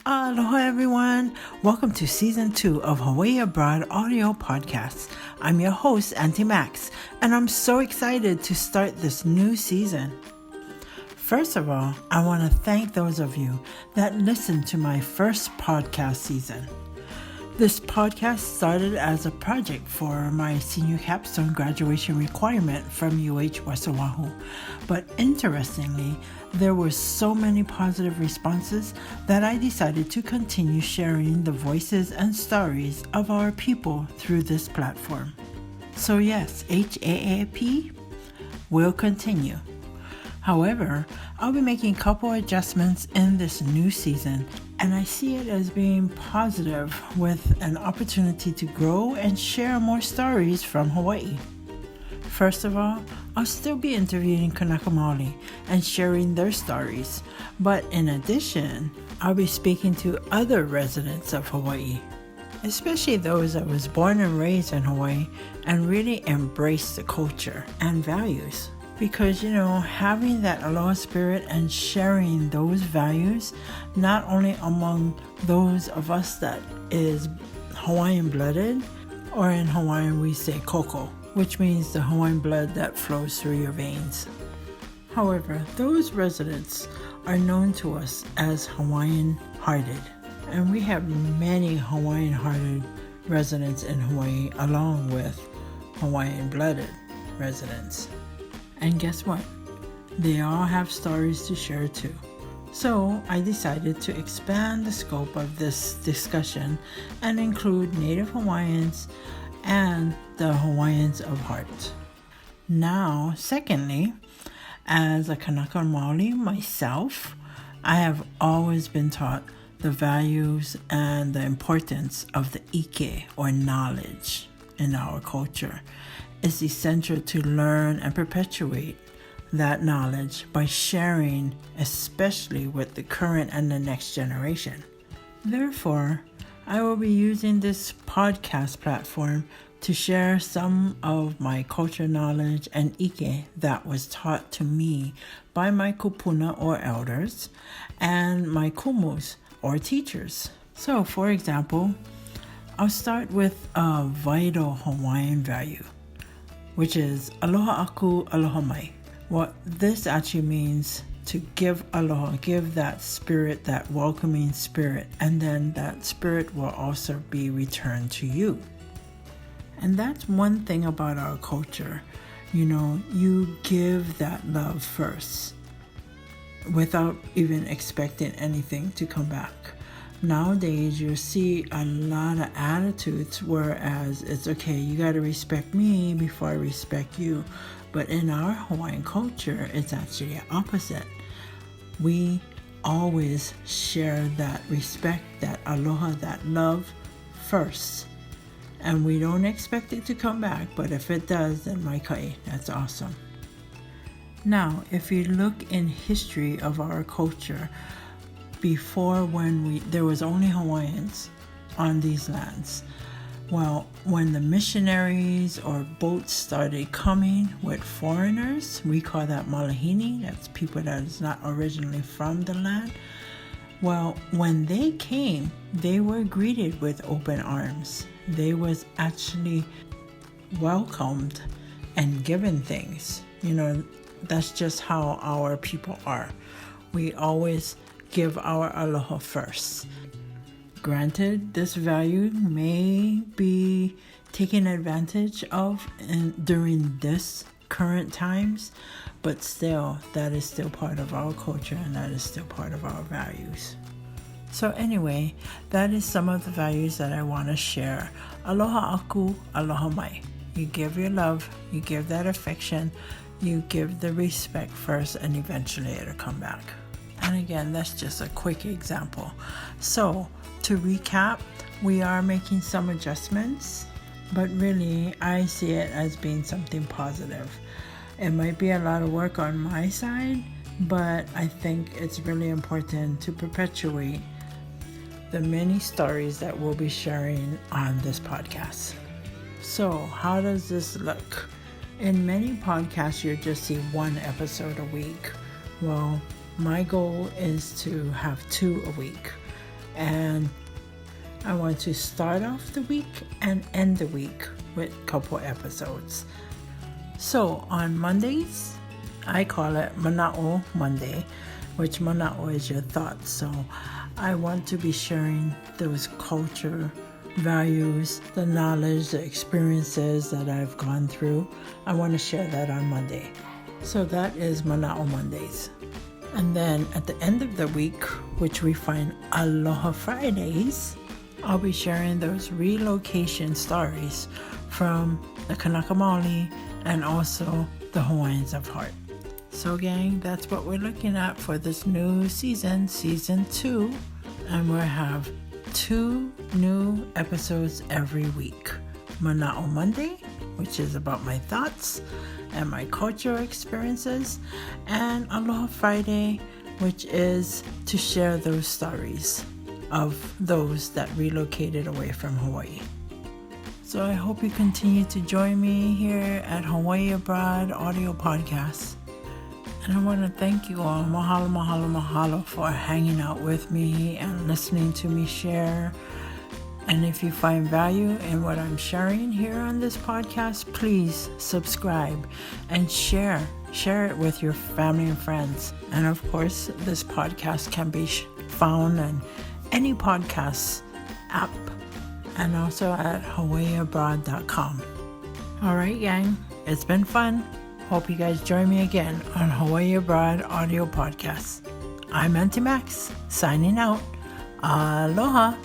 Aloha everyone! Welcome to Season 2 of Hawaii Abroad Audio Podcasts. I'm your host, Auntie Max, and I'm so excited to start this new season. First of all, I want to thank those of you that listened to my first podcast season. This podcast started as a project for my senior capstone graduation requirement from UH West Oahu. But interestingly, there were so many positive responses that I decided to continue sharing the voices and stories of our people through this platform. So yes, HAAP will continue. However, I'll be making a couple adjustments in this new season, and I see it as being positive with an opportunity to grow and share more stories from Hawaii. First of all, I'll still be interviewing Kanaka Maoli and sharing their stories, but in addition, I'll be speaking to other residents of Hawaii, especially those that was born and raised in Hawaii and really embrace the culture and values. Because, having that aloha spirit and sharing those values, not only among those of us that is Hawaiian blooded, or in Hawaiian we say koko, which means the Hawaiian blood that flows through your veins. However, those residents are known to us as Hawaiian-hearted, and we have many Hawaiian-hearted residents in Hawaii along with Hawaiian-blooded residents. And guess what? They all have stories to share too. So I decided to expand the scope of this discussion and include Native Hawaiians and the Hawaiians of heart. Now, secondly, as a Kanaka Maoli myself, I have always been taught the values and the importance of the ike, or knowledge, in our culture. It's essential to learn and perpetuate that knowledge by sharing, especially with the current and the next generation. Therefore, I will be using this podcast platform to share some of my culture knowledge and ike that was taught to me by my kupuna or elders and my kumus or teachers. So, for example, I'll start with a vital Hawaiian value, which is aloha aku, aloha mai. What this actually means to give aloha, give that spirit, that welcoming spirit, and then that spirit will also be returned to you. And that's one thing about our culture. You give that love first without even expecting anything to come back. Nowadays, you see a lot of attitudes, whereas it's okay, you got to respect me before I respect you. But in our Hawaiian culture, it's actually opposite. We always share that respect, that aloha, that love first. And we don't expect it to come back, but if it does, then mai kai, that's awesome. Now, if you look in history of our culture, before when there was only Hawaiians on these lands. Well, when the missionaries or boats started coming with foreigners, we call that malahini, that's people that is not originally from the land. Well, when they came, they were greeted with open arms. They was actually welcomed and given things. That's just how our people are. We always give our aloha first. Granted, this value may be taken advantage of during this current times, but still, that is still part of our culture and that is still part of our values. So anyway, that is some of the values that I want to share. Aloha aku, aloha mai. You give your love, you give that affection, you give the respect first, and eventually it'll come back. And again, that's just a quick example. So, to recap, we are making some adjustments, but really, I see it as being something positive. It might be a lot of work on my side, but I think it's really important to perpetuate the many stories that we'll be sharing on this podcast. So, how does this look? In many podcasts, you just see one episode a week. Well, my goal is to have 2 a week. and I want to start off the week and end the week with a couple episodes. So on Mondays, I call it Mana'o Monday, which Mana'o is your thoughts. So I want to be sharing those culture, values, the knowledge, the experiences that I've gone through. I want to share that on Monday. So that is Mana'o Mondays. And then at the end of the week, which we find Aloha Fridays, I'll be sharing those relocation stories from the Kanaka Maoli and also the Hawaiians of Heart. So gang, that's what we're looking at for this new season, season 2. And we'll have 2 new episodes every week. Mana'o Monday, which is about my thoughts and my cultural experiences. And Aloha Friday, which is to share those stories of those that relocated away from Hawaii. So I hope you continue to join me here at Hawaii Abroad Audio Podcast. And I want to thank you all. Mahalo, mahalo, mahalo for hanging out with me and listening to me share. And if you find value in what I'm sharing here on this podcast, please subscribe and share. Share it with your family and friends. And of course, this podcast can be found on any podcast app and also at hawaiiabroad.com. All right, gang, it's been fun. Hope you guys join me again on Hawaii Abroad Audio Podcast. I'm Auntie Max, signing out. Aloha.